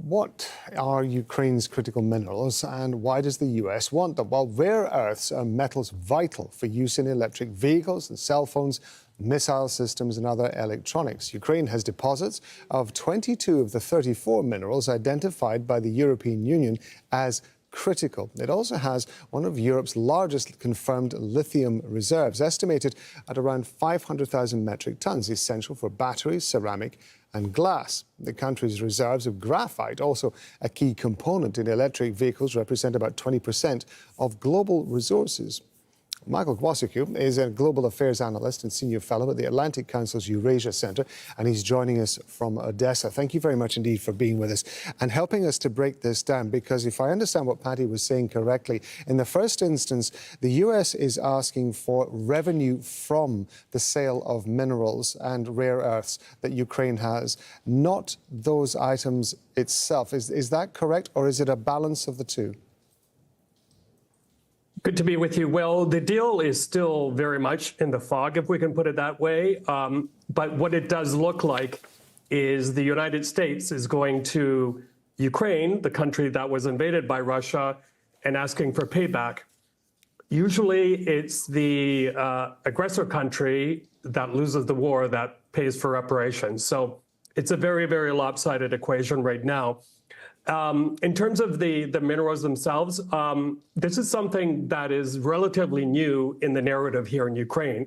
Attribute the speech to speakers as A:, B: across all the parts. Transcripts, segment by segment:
A: What are Ukraine's critical minerals and why does the US want them? Well, rare earths are metals vital for use in electric vehicles and cell phones, missile systems and other electronics. Ukraine has deposits of 22 of the 34 minerals identified by the European Union as critical. It also has one of Europe's largest confirmed lithium reserves, estimated at around 500,000 metric tons, essential for batteries, ceramic and glass. The country's reserves of graphite, also a key component in electric vehicles, represent about 20% of global resources. Michael Bociurkiw is a global affairs analyst and senior fellow at the Atlantic Council's Eurasia Centre, and he's joining us from Odessa. Thank you very much indeed for being with us and helping us to break this down, because if I understand what Patty was saying correctly, in the first instance, the US is asking for revenue from the sale of minerals and rare earths that Ukraine has, not those items itself. Is that correct, or is it a balance of the two?
B: Good to be with you. Well, the deal is still very much in the fog, if we can put it that way. But what it does look like is the United States is going to Ukraine, the country that was invaded by Russia, and asking for payback. Usually it's the aggressor country that loses the war that pays for reparations. So it's a very, very lopsided equation right now. In terms of the minerals themselves, this is something that is relatively new in the narrative here in Ukraine.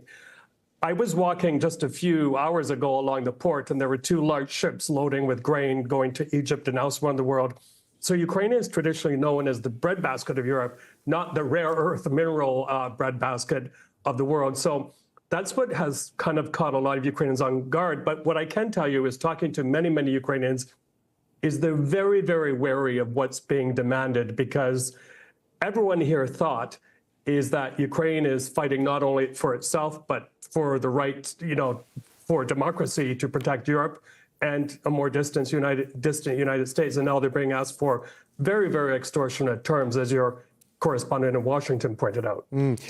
B: I was walking just a few hours ago along the port, and there were two large ships loading with grain going to Egypt and elsewhere in the world. So Ukraine is traditionally known as the breadbasket of Europe, not the rare earth mineral breadbasket of the world. So that's what has kind of caught a lot of Ukrainians on guard. But what I can tell you is, talking to many, many Ukrainians, is they're very, very wary of what's being demanded, because everyone here thought is that Ukraine is fighting not only for itself, but for the right, for democracy, to protect Europe and a more distant United States. And now they're being asked for very, very extortionate terms, as your correspondent in Washington pointed out.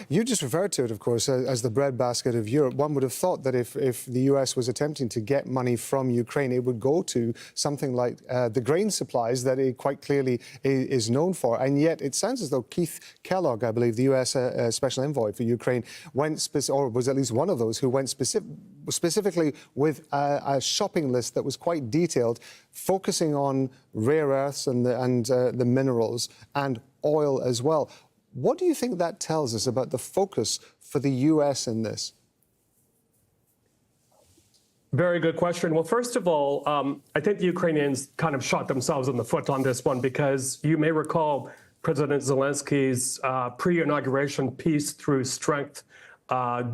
A: You just referred to it, of course, as the breadbasket of Europe. One would have thought that if the US was attempting to get money from Ukraine, it would go to something like the grain supplies that it quite clearly is known for. And yet it sounds as though Keith Kellogg, I believe, the US special envoy for Ukraine, or was at least one of those who went specifically with a shopping list that was quite detailed, focusing on rare earths and the minerals and oil as well. What do you think that tells us about the focus for the US in this?
B: Very good question. Well, first of all, I think the Ukrainians kind of shot themselves in the foot on this one, because you may recall President Zelensky's pre-inauguration peace through strength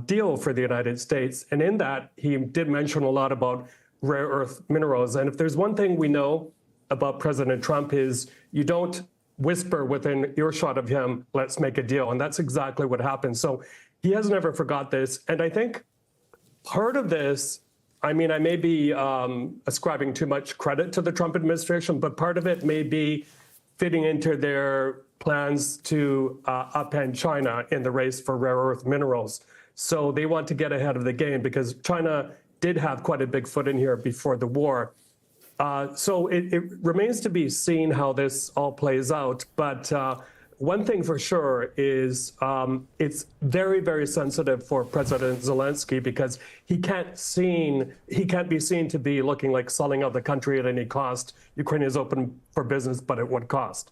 B: deal for the United States. And in that, he did mention a lot about rare earth minerals. And if there's one thing we know about President Trump, is you don't whisper within earshot of him, let's make a deal. And that's exactly what happened. So he has never forgot this. And I think part of this, I mean, I may be ascribing too much credit to the Trump administration, but part of it may be fitting into their plans to upend China in the race for rare earth minerals. So they want to get ahead of the game, because China did have quite a big foot in here before the war. So it remains to be seen how this all plays out. But one thing for sure is it's very, very sensitive for President Zelensky, because he can't be seen to be looking like selling out the country at any cost. Ukraine is open for business, but at what cost?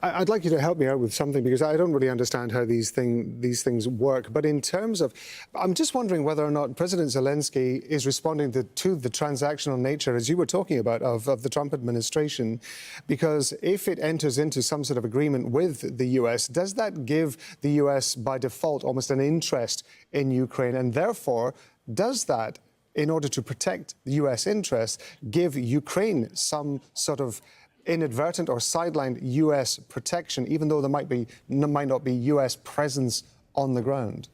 A: I'd like you to help me out with something, because I don't really understand how these things work. But in terms of, I'm just wondering whether or not President Zelensky is responding to the transactional nature, as you were talking about, of the Trump administration. Because if it enters into some sort of agreement with the US, does that give the US by default almost an interest in Ukraine? And therefore, does that, in order to protect the US interests, give Ukraine some sort of inadvertent or sidelined US protection, even though there might not be US presence on the ground?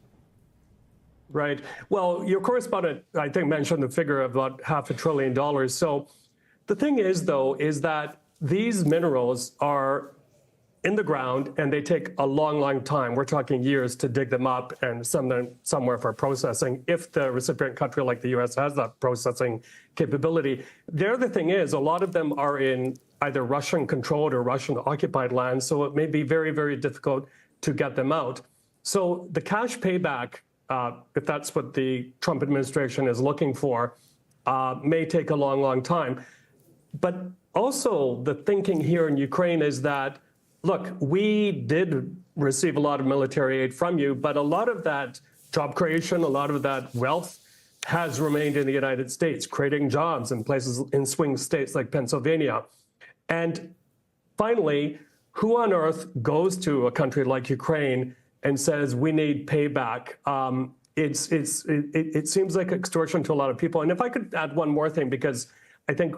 B: Right. Well, your correspondent, I think, mentioned the figure of about $500 billion. So the thing is, though, is that these minerals are in the ground and they take a long, long time. We're talking years to dig them up and send them somewhere for processing, if the recipient country like the US has that processing capability. The other thing is, a lot of them are in either Russian-controlled or Russian-occupied land, so it may be very, very difficult to get them out. So the cash payback, if that's what the Trump administration is looking for, may take a long, long time. But also the thinking here in Ukraine is that, look, we did receive a lot of military aid from you, but a lot of that job creation, a lot of that wealth has remained in the United States, creating jobs in places in swing states like Pennsylvania. And finally, who on earth goes to a country like Ukraine and says, we need payback? It seems like extortion to a lot of people. And if I could add one more thing, because I think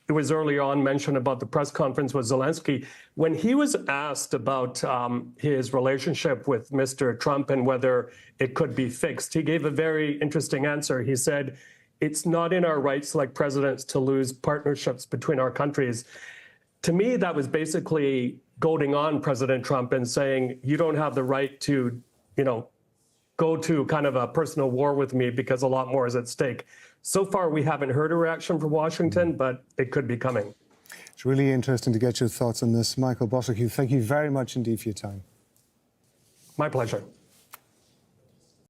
B: it was early on mentioned about the press conference with Zelensky. When he was asked about his relationship with Mr. Trump and whether it could be fixed, he gave a very interesting answer. He said, it's not in our rights like presidents to lose partnerships between our countries. To me, that was basically goading on President Trump and saying, you don't have the right to, go to kind of a personal war with me because a lot more is at stake. So far, we haven't heard a reaction from Washington, but it could be coming.
A: It's really interesting to get your thoughts on this. Michael Bociurkiw, thank you very much indeed for your time.
B: My pleasure.